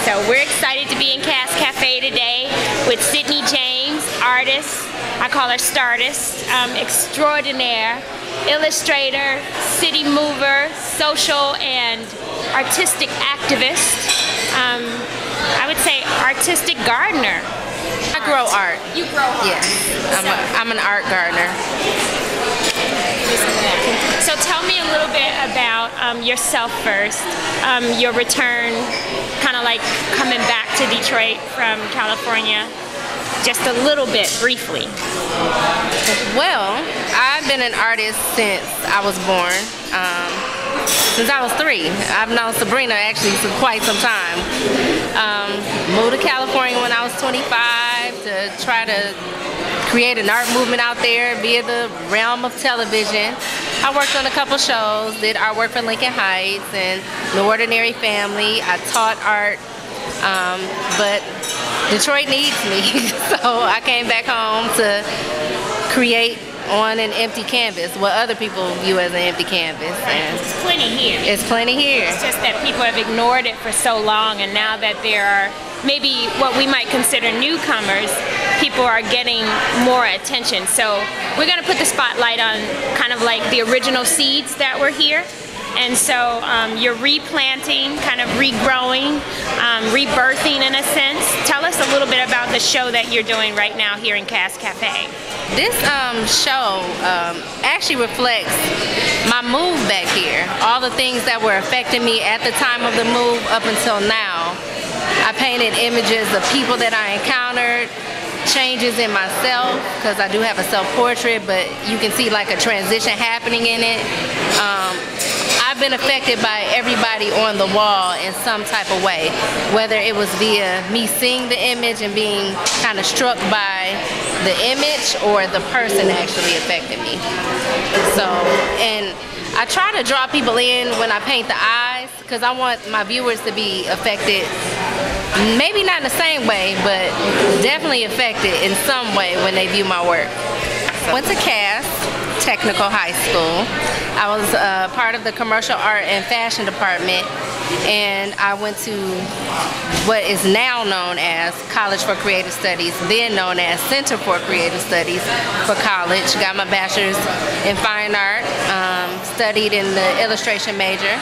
So we're excited to be in Cass Cafe today with Sydney James, artist, I call her Stardust, extraordinaire, illustrator, city mover, social and artistic activist. I would say artistic gardener. I grow art. You grow art? Yes, I'm an art gardener. So tell me a little bit about yourself first, your return, kind of like coming back to Detroit from California, just a little bit, briefly. Well, I've been an artist since I was born, since I was 3. I've known Sabrina actually for quite some time. Moved to California when I was 25 to try to create an art movement out there via the realm of television. I worked on a couple shows, did artwork for Lincoln Heights and The Ordinary Family. I taught art, but Detroit needs me, so I came back home to create on an empty canvas, what other people view as an empty canvas. And it's plenty here. It's plenty here. It's just that people have ignored it for so long, and now that there are maybe what we might consider newcomers, people are getting more attention. So we're going to put the spotlight on kind of like the original seeds that were here. And so you're replanting, kind of regrowing, rebirthing in a sense. Tell us a little bit about the show that you're doing right now here in Cass Cafe. This show actually reflects my move back here. All the things that were affecting me at the time of the move up until now. I painted images of people that I encountered, changes in myself, because I do have a self-portrait, but you can see like a transition happening in it. I've been affected by everybody on the wall in some type of way, whether it was via me seeing the image and being kind of struck by the image, or the person actually affected me. So, and I try to draw people in when I paint the eyes, because I want my viewers to be affected, maybe not in the same way, but definitely affected in some way when they view my work. So, went to Cass Technical High School. I was part of the commercial art and fashion department, and I went to what is now known as College for Creative Studies, then known as Center for Creative Studies for college. Got my bachelor's in fine art, studied in the illustration major,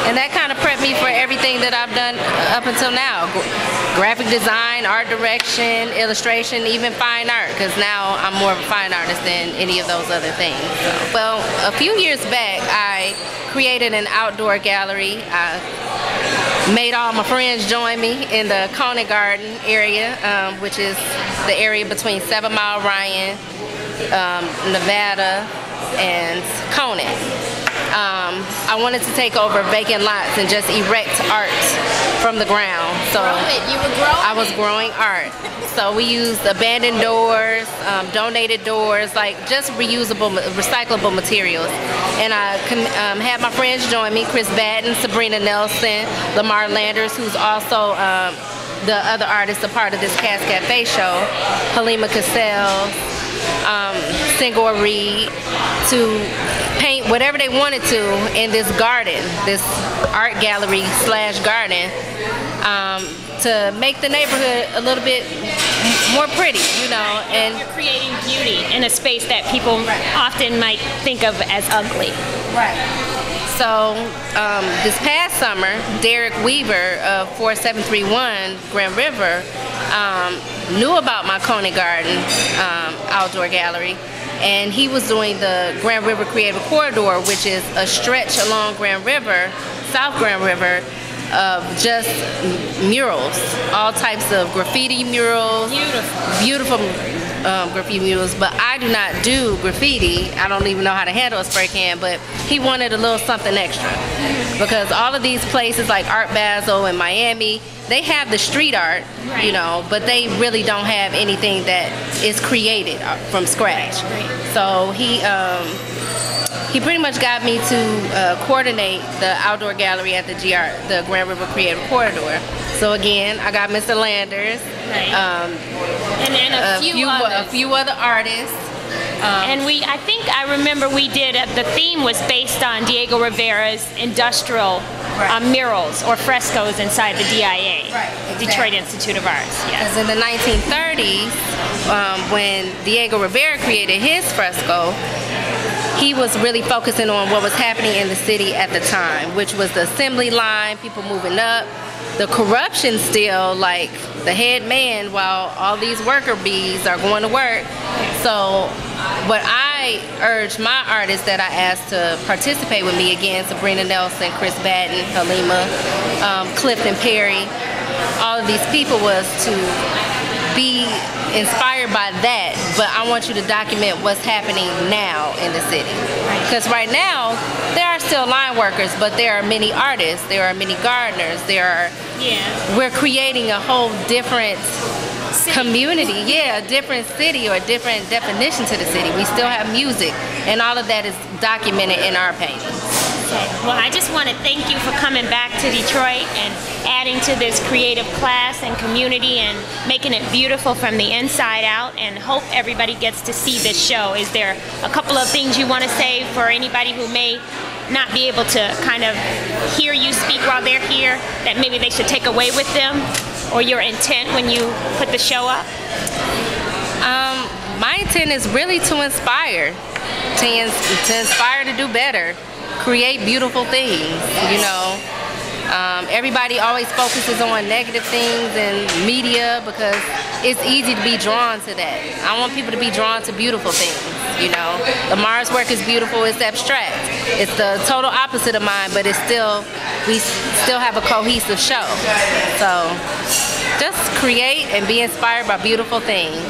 and that kind of prepped me for everything that I've done up until now. Graphic design, art direction, illustration, even fine art, because now I'm more of a fine artist than any of those other things. So, well, a few years back, I created an outdoor gallery. I made all my friends join me in the Conant Garden area, which is the area between 7 Mile Ryan, Nevada, and Conant. I wanted to take over vacant lots and just erect art from the ground. So I was growing art. So we used abandoned doors, donated doors, like just reusable, recyclable materials. And I had my friends join me, Chris Batten, Sabrina Nelson, Lamar Landers, who's also the other artist, a part of this Cass Cafe show, Halima Cassell, Singor Reed, to paint whatever they wanted to in this garden, this art gallery / garden, to make the neighborhood a little bit more pretty, you know. And you're creating beauty in a space that people often might think of as ugly. Right. So this past summer, Derek Weaver of 4731 Grand River knew about my Conant Garden outdoor gallery, and he was doing the Grand River Creative Corridor, which is a stretch along Grand River, South Grand River, of just murals, all types of graffiti murals, beautiful graffiti murals. But I do not do graffiti. I don't even know how to handle a spray can, but he wanted a little something extra, because all of these places like Art Basel in Miami, they have the street art, you know, but they really don't have anything that is created from scratch. So he pretty much got me to coordinate the outdoor gallery at the the Grand River Creative Corridor. So again, I got Mr. Landers, and then a few other artists, And I think I remember we did, the theme was based on Diego Rivera's industrial murals or frescoes inside the DIA, exactly. Detroit Institute of Arts. Yes. Because in the 1930s, when Diego Rivera created his fresco, he was really focusing on what was happening in the city at the time, which was the assembly line, people moving up, the corruption still, like the head man while all these worker bees are going to work. So what I urge my artists that I asked to participate with me, again, Sabrina Nelson, Chris Batten, Halima, Clifton Perry, all of these people, was to be inspired by that, but I want you to document what's happening now in the city. Because right now, there are still line workers, but there are many artists, there are many gardeners, we're creating a whole different community, a different city or a different definition to the city. We still have music, and all of that is documented in our paintings. Okay. Well, I just want to thank you for coming back to Detroit and adding to this creative class and community and making it beautiful from the inside out, and hope everybody gets to see this show. Is there a couple of things you want to say for anybody who may not be able to kind of hear you speak while they're here, that maybe they should take away with them, or your intent when you put the show up? My intent is really to inspire, to do better, create beautiful things, you know. Everybody always focuses on negative things in media because it's easy to be drawn to that. I want people to be drawn to beautiful things, you know. The Mars work is beautiful, it's abstract. It's the total opposite of mine, but it's still, we still have a cohesive show. So just create and be inspired by beautiful things.